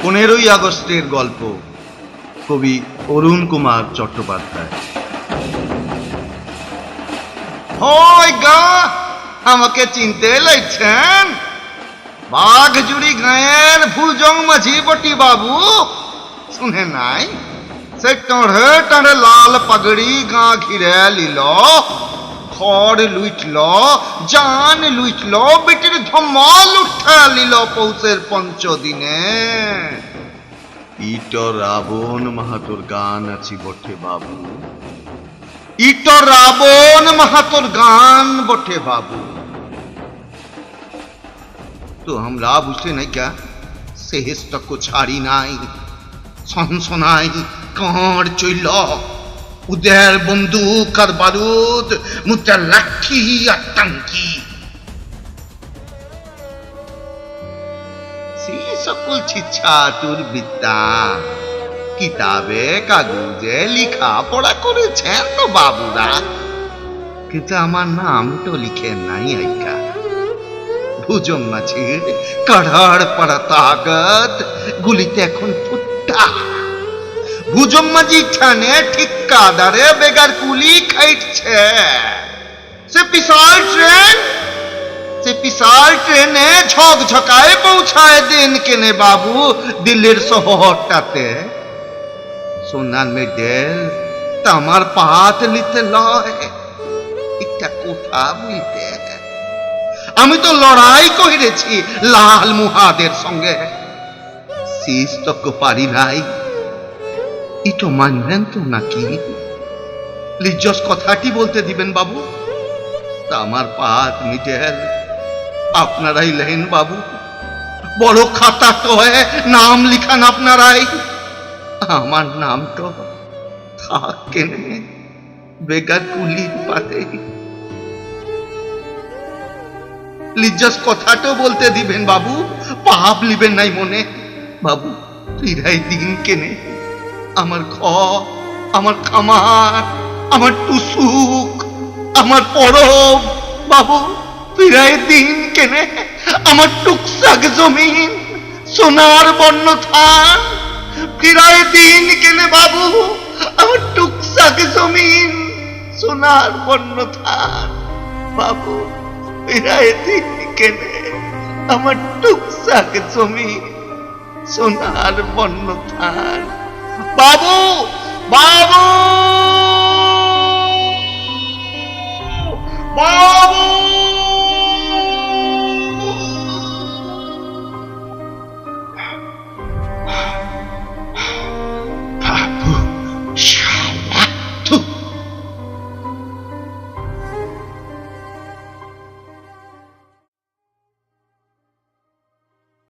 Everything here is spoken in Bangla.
15ই আগস্টের গল্প, কবি অরুণ কুমার চট্টোপাধ্যায়। হয় গা, আমাকে চিনতে লাগছেন? বাঘজুড়ি গাঁয়ের ভুজং মাঝি বটি বাবু, শুনে নাই? সে টাঁড়ে টাঁড়ে লাল পাগড়ি গা ঘিরে লিল, ঘর লুটল, জান লুটল, বেটির ধমাল উঠা লিল পৌষের 5 দিনে। ইট রাবণ মাহাতোর গান আছি বটে বাবু, ইট রাবণ মাহাতোর গান বটে বাবু। তো আমরা বুঝতে নাই क्या শেষ তক ছাড়ি নাই, সনসনাই কাঁড় চইল, উদের বন্দুক আর বারুদ, মুদ্রা লাঠি আর টাঙ্কি। সেই সকল ছিচ্ছাটুর বিদ্যা কিতাবে কাগজে লেখা পড়া করেছেন তো বাবুরা, কিন্তু আমার নাম তো লিখে নাই আইকা। ভুজং মাঝির কাঢ়াড় পাড়া তাগত, গুলিতে এখন ফুটটা। ভুজং মাঝি ঠানে ঠিকাদারে বেগার কুলি খাইছে। সে বিশাল ট্রেনে ঝকঝকায় পৌঁছায় দিন কেনে বাবু দিল্লির শহরটাতে। সোনার মেডেল তামার পাত নিতে লয়, একটা কথা বলতে, আমি তো লড়াই করেছি লাল মুহাদের সঙ্গে, শেষ তক পারি নাই। ইটো মানবেন তো নাকি? লিজ্জস কথাটি বলতে দিবেন বাবু। আমার পাত মিটেল আপনারাই লেন বাবু, বড় খাতা টয়ে নাম লিখান আপনারাই। আমার নাম তো থাকে বেগার কুলির পাতে। লিজ্জাস কথাটো বলতে দিবেন বাবু, পাপ লিবেন নাই মনে বাবু। ফিরাই দিন কেনে আমার ঘর, আমার খামার, আমার টুসুক, আমার পরব বাবু। ফিরাই দিন কেনে আমার টুকসাক জমিন, সোনার বন্য থান। ফিরাই দিন কেনে বাবু আমার টুকসাক জমিন, সোনার বন্য থান বাবু। ফিরাই দিন কেনে আমার টুকসাক জমিন, সোনার বন্য থান বাবু। বাবু